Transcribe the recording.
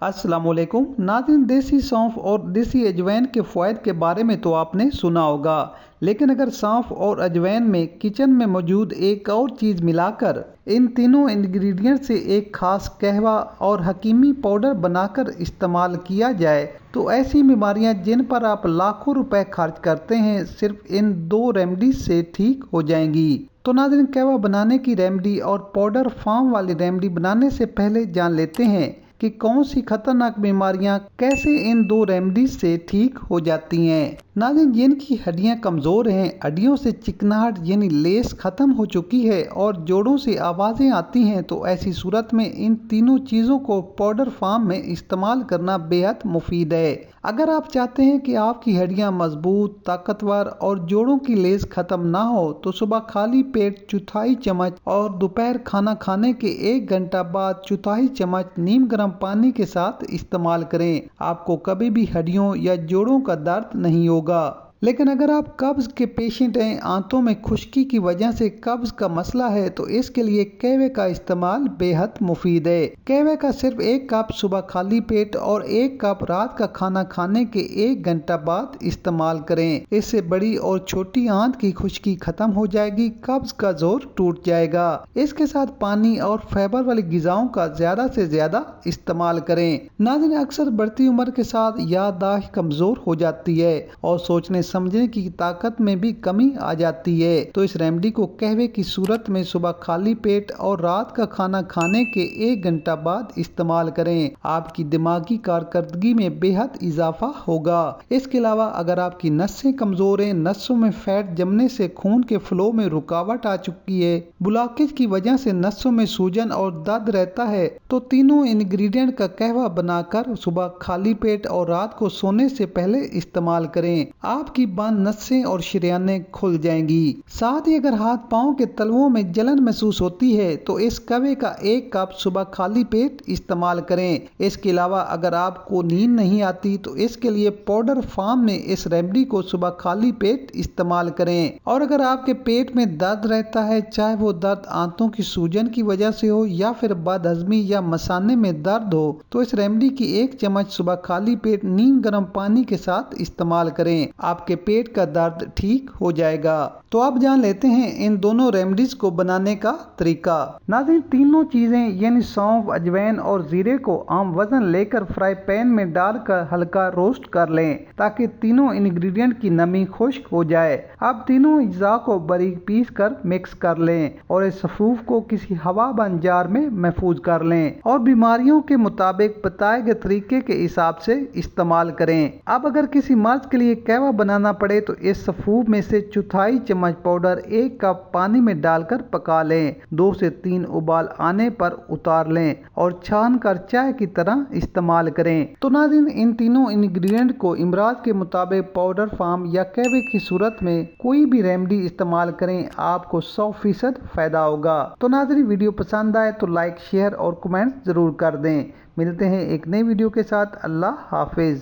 अस्सलाम वालेकुम नाज़रीन, देसी सौंफ और देसी अजवाइन के फ़वाइद के बारे में तो आपने सुना होगा, लेकिन अगर सौंफ और अजवाइन में किचन में मौजूद एक और चीज़ मिलाकर इन तीनों इंग्रेडिएंट से एक खास कहवा और हकीमी पाउडर बनाकर इस्तेमाल किया जाए तो ऐसी बीमारियां जिन पर आप लाखों रुपए खर्च करते हैं सिर्फ इन दो रेमेडीज से ठीक हो जाएंगी। तो नाज़रीन, कहवा बनाने की रेमेडी और पाउडर फॉर्म वाली रेमेडी बनाने से पहले जान लेते हैं कि कौन सी खतरनाक बीमारियां कैसे इन दो रेमेडीज से ठीक हो जाती हैं। नाज़रीन, जिनकी हड्डियां कमज़ोर हैं, हड्डियों से चिकनाहट यानी लेस ख़त्म हो चुकी है और जोड़ों से आवाज़ें आती हैं, तो ऐसी सूरत में इन तीनों चीज़ों को पाउडर फॉर्म में इस्तेमाल करना बेहद मुफीद है। अगर आप चाहते हैं कि आपकी हड्डियां मजबूत, ताकतवर और जोड़ों की लेस ख़त्म ना हो, तो सुबह खाली पेट चौथाई चम्मच और दोपहर खाना खाने के 1 घंटा बाद चौथाई चम्मच नीम गर्म पानी के साथ इस्तेमाल करें। आपको कभी भी हड्डियों या जोड़ों का दर्द नहीं होगा। लेकिन अगर आप कब्ज के पेशेंट हैं, आंतों में खुश्की की वजह से कब्ज का मसला है, तो इसके लिए कहवे का इस्तेमाल बेहद मुफीद है। कहवे का सिर्फ 1 कप सुबह खाली पेट और 1 कप रात का खाना खाने के 1 घंटा बाद इस्तेमाल करें। इससे बड़ी और छोटी आंत की खुश्की खत्म हो जाएगी, कब्ज का जोर टूट जाएगा। इसके साथ पानी और फाइबर वाली ग़िज़ाओं का ज्यादा से ज्यादा इस्तेमाल करें। नाज़रीन, अक्सर बढ़ती उम्र के साथ याददाश्त कमजोर हो जाती है और सोचने समझने की ताकत में भी कमी आ जाती है, तो इस रेमेडी को कहवे की सूरत में सुबह खाली पेट और रात का खाना खाने के 1 घंटा बाद इस्तेमाल करें। आपकी दिमागी कारकर्दगी में बेहद इजाफा होगा। इसके अलावा अगर आपकी नसें कमजोर हैं, नसों में फैट जमने से खून के फ्लो में रुकावट आ चुकी है, ब्लॉकेज की वजह से नसों में सूजन और दर्द रहता है, तो तीनों इंग्रेडिएंट का कहवा बनाकर सुबह खाली पेट और रात को सोने से पहले इस्तेमाल करें। आपकी बंद नसें और शरियानें खुल जाएंगी। साथ ही अगर हाथ पांव के तलवों में जलन महसूस होती है, तो इस कहवे का 1 कप सुबह खाली पेट इस्तेमाल करें। इसके अलावा अगर आपको नींद नहीं आती, तो इसके लिए पाउडर फॉर्म में इस रेमेडी को सुबह खाली पेट इस्तेमाल करें। और अगर आपके पेट में दर्द रहता है, चाहे वो दर्द आंतों की सूजन की वजह से हो या फिर बदहजमी या मसाने में दर्द हो, तो इस रेमेडी की 1 चम्मच सुबह खाली पेट नीम गर्म पानी के साथ इस्तेमाल करें। आपके पेट का दर्द ठीक हो जाएगा। तो अब जान लेते हैं इन दोनों रेमेडीज को बनाने का तरीका। नाज़रीन, तीनों चीजें यानी सौंफ, अजवाइन और जीरे को आम वजन लेकर फ्राई पैन में डालकर हल्का रोस्ट कर लें, ताकि तीनों इंग्रेडिएंट की नमी खुश्क हो जाए। अब तीनों अज्जा को बारीक पीस कर मिक्स कर लें और इस सफूफ को किसी हवाबंद जार में महफूज कर लें और बीमारियों के मुताबिक बताए गए तरीके के हिसाब से इस्तेमाल करें। अब अगर किसी मर्ज के लिए कहवा बनाना पड़े, तो इस सफूफ में से चौथाई चम्मच पाउडर 1 कप पानी में डालकर पका लें। 2 से 3 उबाल आने पर उतार लें और छान कर चाय की तरह इस्तेमाल करें। तो नाज़रीन, इन तीनों इंग्रेडिएंट को इमराज के मुताबिक पाउडर फॉर्म या कहवे की सूरत में कोई भी रेमेडी इस्तेमाल करें, आपको 100% फायदा होगा। तो नाज़रीन, वीडियो पसंद आए तो लाइक, शेयर और कमेंट जरूर कर दें। मिलते हैं एक नई वीडियो के साथ। अल्लाह हाफिज।